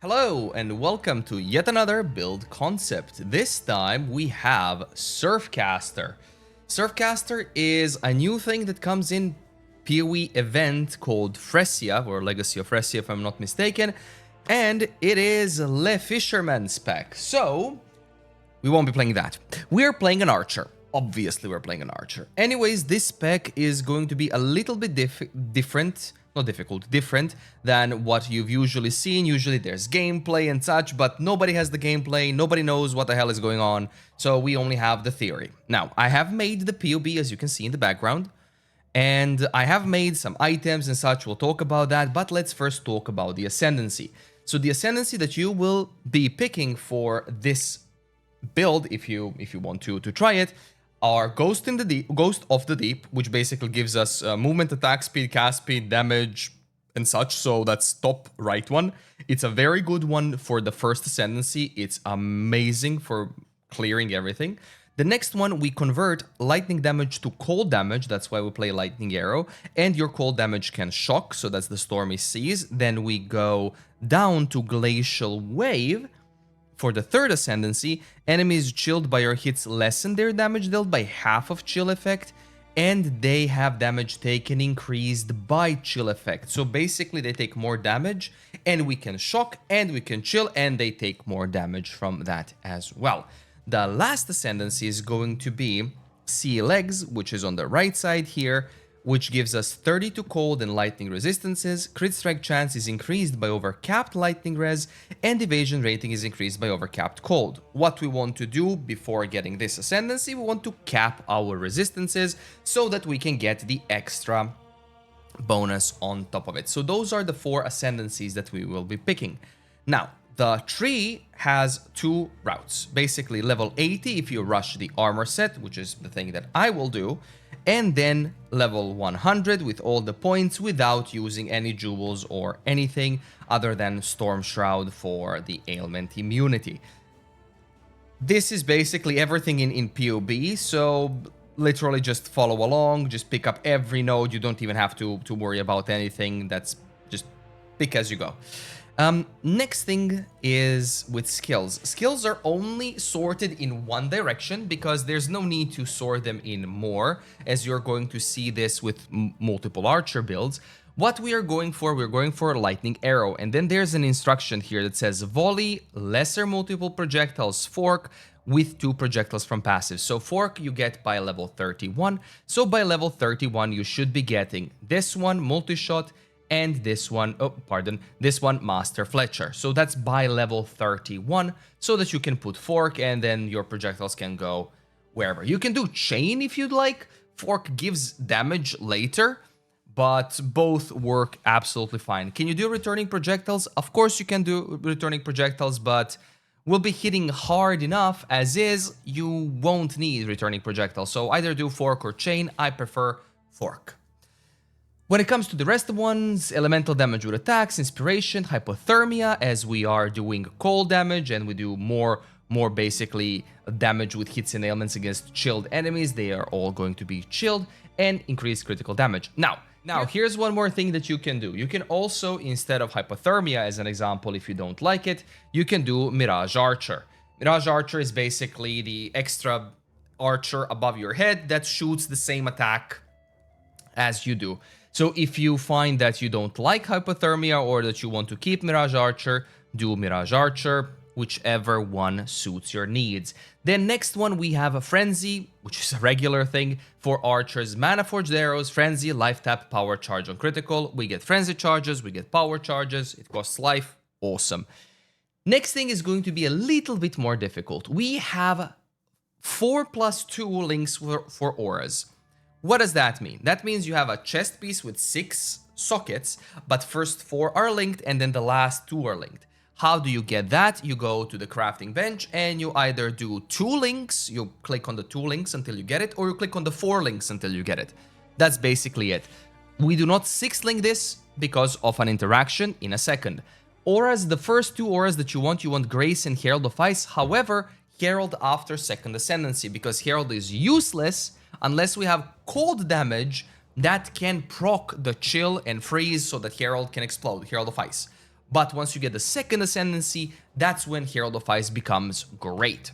Hello and welcome to yet another build concept. This time we have Surfcaster. Surfcaster is a new thing that comes in PoE event called Phrecia, or Legacy of Phrecia if I'm not mistaken, and it is Le Fisherman spec. So we won't be playing that. We're playing an archer. Obviously, we're playing an archer. Anyways, this spec is going to be a little bit different. Not difficult, different than what you've usually seen. Usually there's gameplay and such, but nobody has the gameplay. Nobody knows what the hell is going on. So we only have the theory. Now, I have made the POB, as you can see in the background. And I have made some items and such. We'll talk about that. But let's first talk about the Ascendancy. So the Ascendancy that you will be picking for this build, if you want to try it, are Ghost of the Deep, which basically gives us movement, attack speed, cast speed, damage, and such. So that's top right one. It's a very good one for the first Ascendancy. It's amazing for clearing everything. The next one, we convert lightning damage to cold damage. That's why we play Lightning Arrow. And your cold damage can shock, so that's the Stormy Seas. Then we go down to Glacial Wave. For the third Ascendancy, enemies chilled by your hits lessen their damage dealt by half of chill effect, and they have damage taken increased by chill effect. So basically they take more damage, and we can shock, and we can chill, and they take more damage from that as well. The last Ascendancy is going to be Sea Legs, which is on the right side here, which gives us 32 cold and lightning resistances, crit strike chance is increased by overcapped lightning res, and evasion rating is increased by overcapped cold. What we want to do before getting this Ascendancy, we want to cap our resistances so that we can get the extra bonus on top of it. So those are the 4 Ascendancies that we will be picking. Now, the tree has 2 routes. Basically, level 80 if you rush the armor set, which is the thing that I will do, and then level 100 with all the points without using any jewels or anything other than Storm Shroud for the ailment immunity. This is basically everything in PoB, so literally just follow along, just pick up every node. You don't even have to worry about anything. That's just pick as you go. Next thing is with skills. Skills are only sorted in one direction because there's no need to sort them in more, as you're going to see this with multiple archer builds. What we are going for, we're going for a lightning arrow, and then there's an instruction here that says volley, lesser multiple projectiles, fork, with 2 projectiles from passive. So fork you get by level 31. So by level 31 you should be getting this one, multi-shot, and this one, this one, Master Fletcher. So that's by level 31, so that you can put fork and then your projectiles can go wherever. You can do chain if you'd like. Fork gives damage later, but both work absolutely fine. Can you do returning projectiles? Of course you can do returning projectiles, but we'll be hitting hard enough as is. You won't need returning projectiles. So either do fork or chain. I prefer fork. When it comes to the rest of ones, elemental damage with attacks, inspiration, hypothermia, as we are doing cold damage and we do more basically damage with hits and ailments against chilled enemies, they are all going to be chilled, and increased critical damage. Now here's one more thing that you can do. You can also, instead of hypothermia as an example, if you don't like it, you can do Mirage Archer. Mirage Archer is basically the extra archer above your head that shoots the same attack as you do. So if you find that you don't like hypothermia or that you want to keep Mirage Archer, do Mirage Archer, whichever one suits your needs. Then next one we have a Frenzy, which is a regular thing for archers. Mana Forged Arrows, Frenzy, life tap, power charge on critical. We get Frenzy charges, we get power charges, it costs life, awesome. Next thing is going to be a little bit more difficult. We have 4+2 links for auras. What does that mean? That means you have a chest piece with 6 sockets, but first 4 are linked and then the last 2 are linked. How do you get that? You go to the crafting bench and you either do 2 links, you click on the 2 links until you get it, or you click on the 4 links until you get it. That's basically it. We do not 6-link this because of an interaction in a second. Auras, the first 2 auras that you want Grace and Herald of Ice. However, Herald after second Ascendancy, because Herald is useless unless we have cold damage that can proc the chill and freeze so that Herald can explode, Herald of Ice. But once you get the second Ascendancy, that's when Herald of Ice becomes great.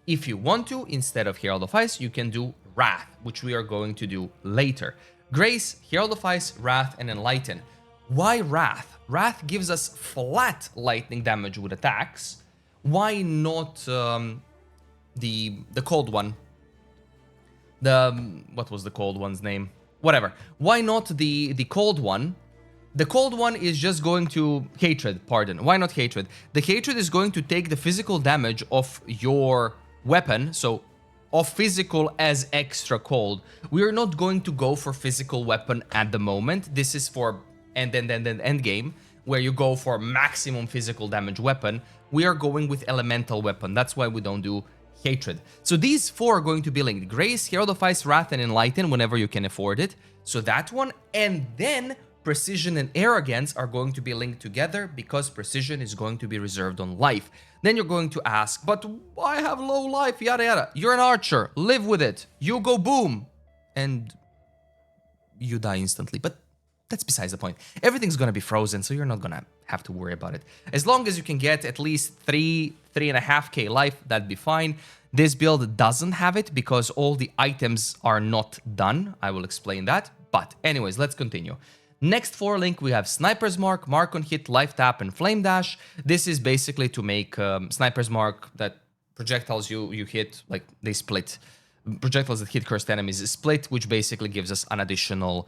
If you want to, instead of Herald of Ice, you can do Wrath, which we are going to do later. Grace, Herald of Ice, Wrath, and Enlighten. Why Wrath? Wrath gives us flat lightning damage with attacks. Why not the cold one? What was the cold one's name? Whatever. Why not the cold one? The cold one is just going to... Hatred, pardon. Why not Hatred? The Hatred is going to take the physical damage of your weapon, so of physical as extra cold. We are not going to go for physical weapon at the moment. This is for end game, where you go for maximum physical damage weapon. We are going with elemental weapon. That's why we don't do Hatred. So these four are going to be linked. Grace, Herald of Ice, Wrath, and Enlighten whenever you can afford it. So that one, and then Precision and Arrogance are going to be linked together because Precision is going to be reserved on life. Then you're going to ask, but I have low life, yada yada. You're an archer, live with it. You go boom, and you die instantly. But that's besides the point. Everything's gonna be frozen, so you're not gonna have to worry about it. As long as you can get at least 3.5k life, that'd be fine. This build doesn't have it because all the items are not done. I will explain that. But anyways, let's continue. Next four link, we have Sniper's Mark, Mark on Hit, Life Tap, and Flame Dash. This is basically to make Sniper's Mark, that projectiles you hit, like they split. Projectiles that hit cursed enemies is split, which basically gives us an additional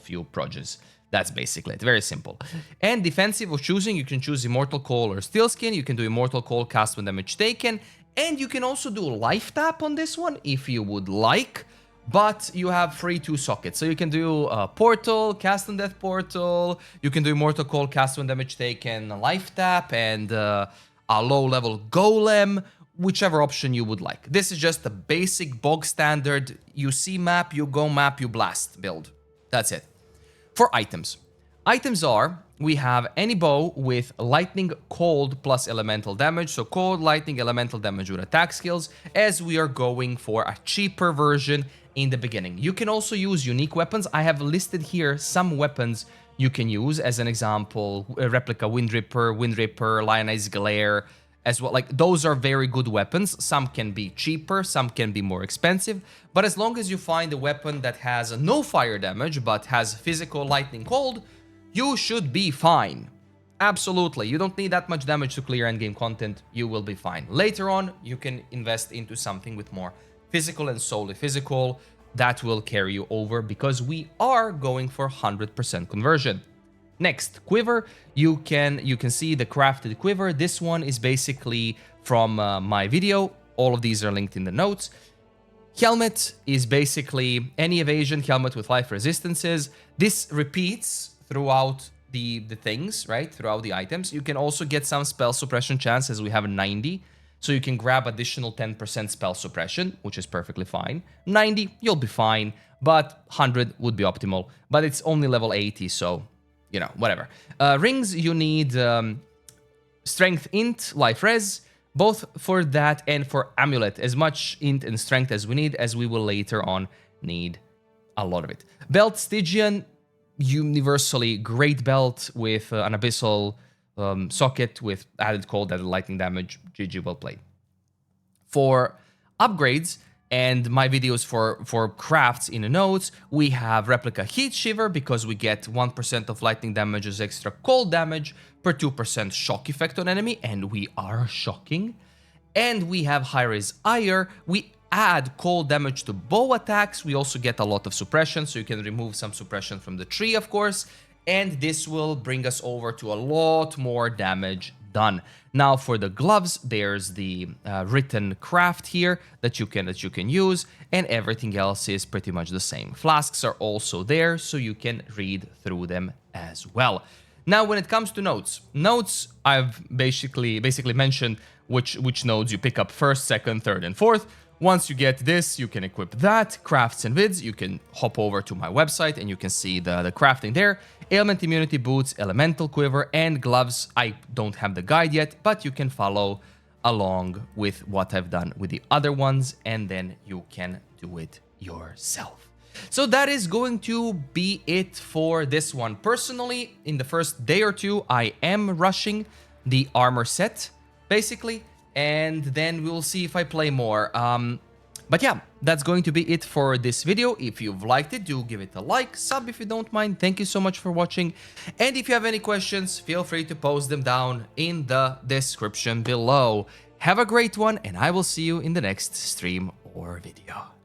few proges. That's basically it. Very simple. And defensive of choosing, you can choose Immortal Call or Steel Skin. You can do Immortal Call, cast when damage taken. And you can also do Life Tap on this one if you would like. But you have free 2 sockets. So you can do Portal, Cast on Death Portal. You can do Immortal Call, cast when damage taken, Life Tap, and a low-level Golem. Whichever option you would like. This is just the basic bog standard. You see map, you go map, you blast build. That's it. For items. Items are, we have any bow with lightning, cold, plus elemental damage. So cold, lightning, elemental damage with attack skills, as we are going for a cheaper version in the beginning. You can also use unique weapons. I have listed here some weapons you can use. As an example, Replica Wind Ripper, Lionized Glare, as well. Like, those are very good weapons. Some can be cheaper, some can be more expensive, but as long as you find a weapon that has no fire damage but has physical lightning cold, you should be fine. Absolutely, you don't need that much damage to clear endgame content, you will be fine. Later on, you can invest into something with more physical and solely physical. That will carry you over because we are going for 100% conversion. Next, quiver. You can see the crafted quiver. This one is basically from my video. All of these are linked in the notes. Helmet is basically any evasion helmet with life resistances. This repeats throughout the things, right? Throughout the items. You can also get some spell suppression chance, as we have 90. So you can grab additional 10% spell suppression, which is perfectly fine. 90, you'll be fine, but 100 would be optimal. But it's only level 80, so... you know, whatever. Rings, you need strength, int, life res, both for that and for amulet. As much int and strength as we need, as we will later on need a lot of it. Belt, Stygian, universally great belt with an abyssal socket with added cold, added lightning damage. GG, well played. For upgrades, and my videos for crafts in the notes, we have Replica Heat Shiver because we get 1% of lightning damage as extra cold damage per 2% shock effect on enemy, and we are shocking. And we have High-Res Ire. We add cold damage to bow attacks. We also get a lot of suppression, so you can remove some suppression from the tree, of course. And this will bring us over to a lot more damage done. Now for the gloves, there's the written craft here that you can use, and everything else is pretty much the same. Flasks are also there, so you can read through them as well. Now when it comes to notes, I've basically mentioned which nodes you pick up first, second, third, and fourth. Once you get this, you can equip that. Crafts and vids, you can hop over to my website and you can see the crafting there. Ailment immunity boots, elemental quiver, and gloves. I don't have the guide yet, but you can follow along with what I've done with the other ones, and then you can do it yourself. So that is going to be it for this one. Personally, in the first day or two, I am rushing the armor set, basically, and then we'll see if I play more. But yeah, that's going to be it for this video. If you've liked it, do give it a like, sub if you don't mind. Thank you so much for watching. And if you have any questions, feel free to post them down in the description below. Have a great one, and I will see you in the next stream or video.